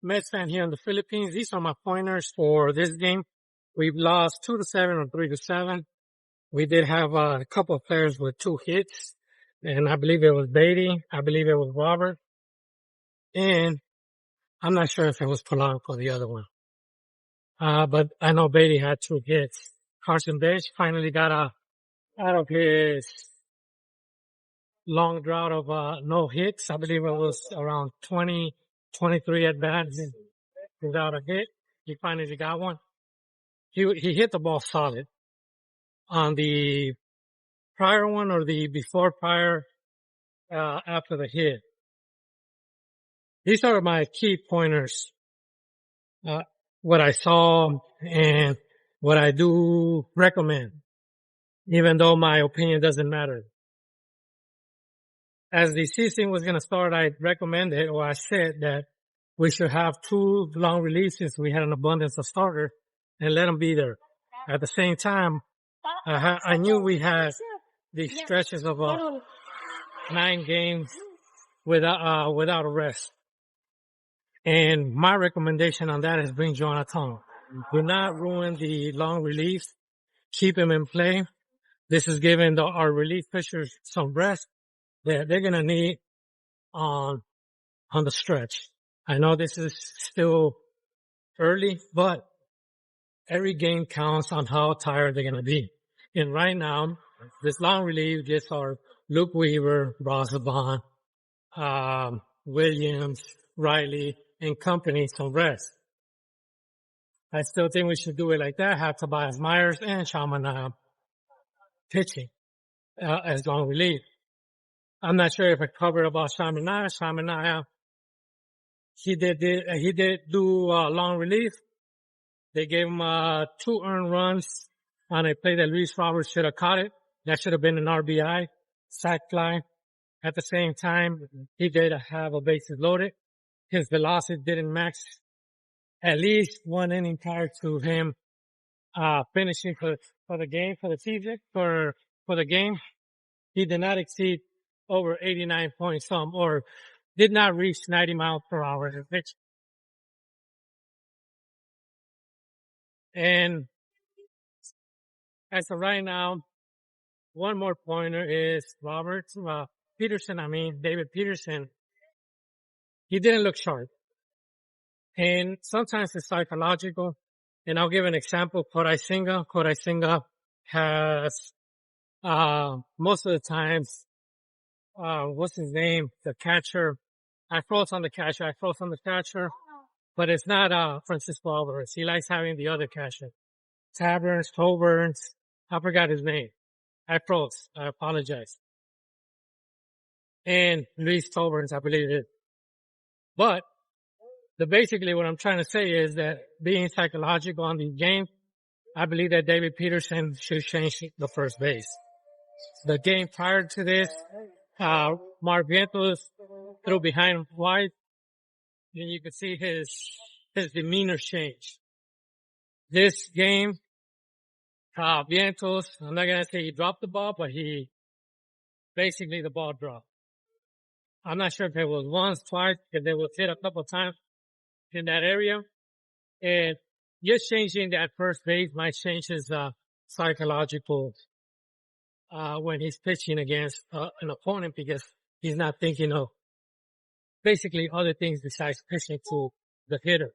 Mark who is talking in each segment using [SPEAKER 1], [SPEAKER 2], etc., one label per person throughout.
[SPEAKER 1] Mets fan here in the Philippines. These are my pointers for this game. We've lost 2-7 or 3-7. We did have a couple of players with 2 hits, and I believe it was Beatty. I believe it was Robert, and I'm not sure if it was Polanco, the other one. But I know Beatty had 2 hits. Carson Benge finally got out of his long drought of no hits. I believe it was around 23 at bats without a hit. He finally got one. He hit the ball solid. On the prior one or the before prior, after the hit. These are my key pointers. What I saw and what I do recommend, even though my opinion doesn't matter. As the season was going to start, I recommended, or I said that we should have 2 long releases. We had an abundance of starters and let them be there. At the same time, I knew we had these stretches of 9 games without a rest. And my recommendation on that is bring Jonathan. Do not ruin the long relief. Keep him in play. This is giving our relief pitchers some rest that they're going to need on the stretch. I know this is still early, but every game counts on how tired they're going to be. And right now, this long relief gets our Luke Weaver, Brosabon, Williams, Riley, and company some rest. I still think we should do it like that. Have Tobias Myers and Shaman pitching as long relief. I'm not sure if I covered about Shaman. Shaman, he did do long relief. They gave him 2 earned runs on a play that Luis Roberts should have caught it. That should have been an RBI, sac fly. At the same time, he did have a bases loaded. His velocity didn't max at least 1 inning prior to him finishing for the game, for the season, for the game. He did not exceed over 89 point some, or did not reach 90 miles per hour in pitch. And as of right now, one more pointer is David Peterson. He didn't look sharp. And sometimes it's psychological. And I'll give an example. Kodaisinga has, most of the times, what's his name? The catcher. I froze on the catcher. But it's not, Francisco Alvarez. He likes having the other catcher. Toburns. I forgot his name. I froze. I apologize. And Luis Toburns, I believe it is. But basically what I'm trying to say is that being psychological on these games, I believe that David Peterson should change the first base. The game prior to this, Mark Vientos threw behind wide, and you could see his demeanor change. This game, Vientos, I'm not gonna say he dropped the ball, but the ball dropped. I'm not sure if it was once, twice, because they was hit a couple of times in that area. And just changing that first base might change his psychological when he's pitching against an opponent, because he's not thinking of basically other things besides pitching to the hitter.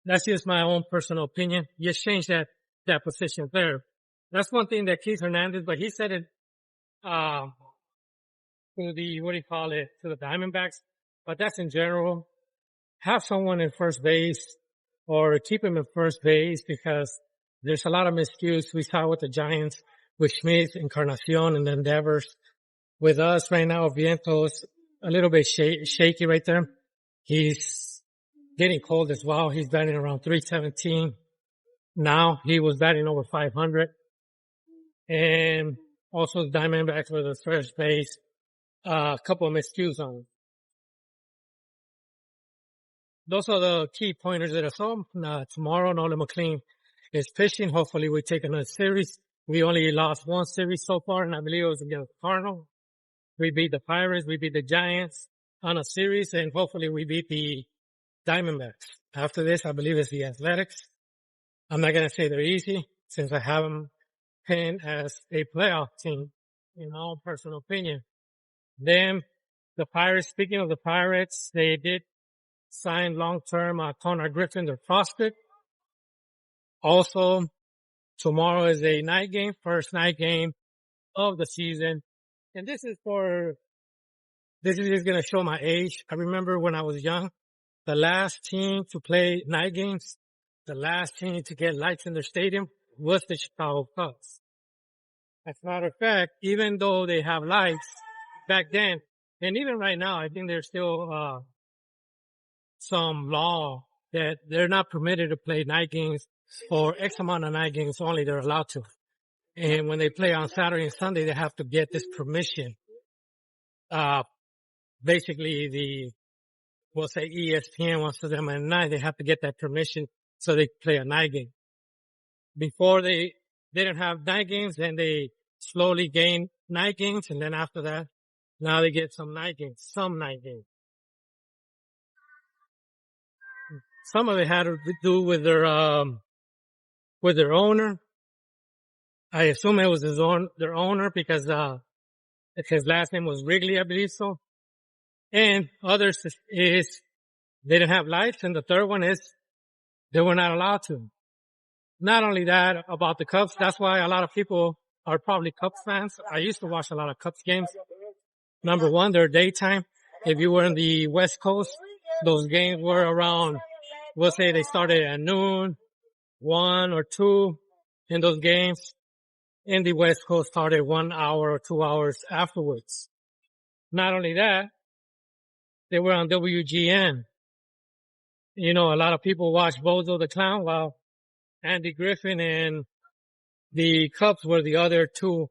[SPEAKER 1] That's just my own personal opinion. Just change that position there. That's one thing that Keith Hernandez, but he said it to the Diamondbacks, but that's in general. Have someone in first base or keep him in first base, because there's a lot of miscues. We saw with the Giants, with Schmidt, Encarnacion, and then Devers. With us right now, Vientos, a little bit shaky right there. He's getting cold as well. He's batting around 317. Now he was batting over 500. And also the Diamondbacks with the first base. A couple of miscues on him. Those are the key pointers that I saw. Tomorrow, Nolan McLean is pitching. Hopefully we take another series. We only lost 1 series so far, and I believe it was against the Cardinals. We beat the Pirates. We beat the Giants. on a series, and hopefully we beat the Diamondbacks. After this, I believe it's the Athletics. I'm not going to say they're easy since I have them pinned as a playoff team, in my own personal opinion. Then the Pirates, speaking of the Pirates, they did sign long-term Connor Griffin, their prospect. Also, tomorrow is a night game, first night game of the season. And this is just going to show my age. I remember when I was young, the last team to play night games, the last team to get lights in their stadium was the Chicago Cubs. As a matter of fact, even though they have lights back then, and even right now, I think there's still some law that they're not permitted to play night games or X amount of night games only they're allowed to. And when they play on Saturday and Sunday, they have to get this permission. Basically we'll say ESPN wants to them at night, they have to get that permission so they can play a night game. Before they didn't have night games, then they slowly gained night games, and then after that, now they get some night games. Some of it had to do with their owner. I assume it was their owner because his last name was Wrigley, I believe so. And others is they didn't have lights, and the third one is they were not allowed to. Not only that, about the Cubs, that's why a lot of people are probably Cubs fans. I used to watch a lot of Cubs games. Number one, they're daytime. If you were in the West Coast, those games were around, we'll say they started at noon, 1 or 2 in those games. In the West Coast started 1 hour or 2 hours afterwards. Not only that, they were on WGN. You know, a lot of people watch Bozo the Clown while Andy Griffin and the Cubs were the other two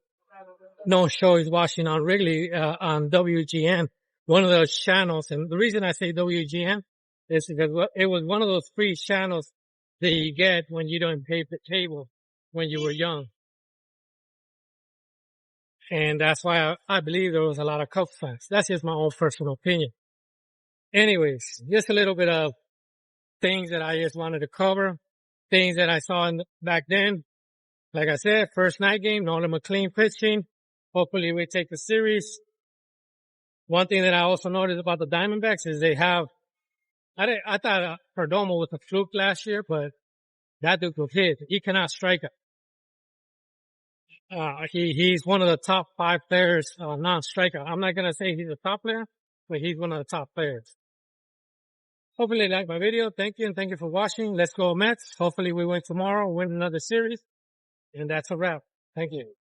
[SPEAKER 1] show he's watching on Wrigley, on WGN, one of those channels. And the reason I say WGN is because it was one of those free channels that you get when you don't pay for cable when you were young. And that's why I believe there was a lot of Cubs fans. That's just my own personal opinion. Anyways, just a little bit of things that I just wanted to cover, things that I saw back then. Like I said, first night game, Nolan McLean pitching. Hopefully we take the series. One thing that I also noticed about the Diamondbacks is they have, I thought Perdomo was a fluke last year, but that dude was hit. He cannot strike it. He's one of the top 5 players, non-striker. I'm not going to say he's a top player, but he's one of the top players. Hopefully you like my video. Thank you, and thank you for watching. Let's go Mets. Hopefully we win tomorrow, win another series. And that's a wrap. Thank you.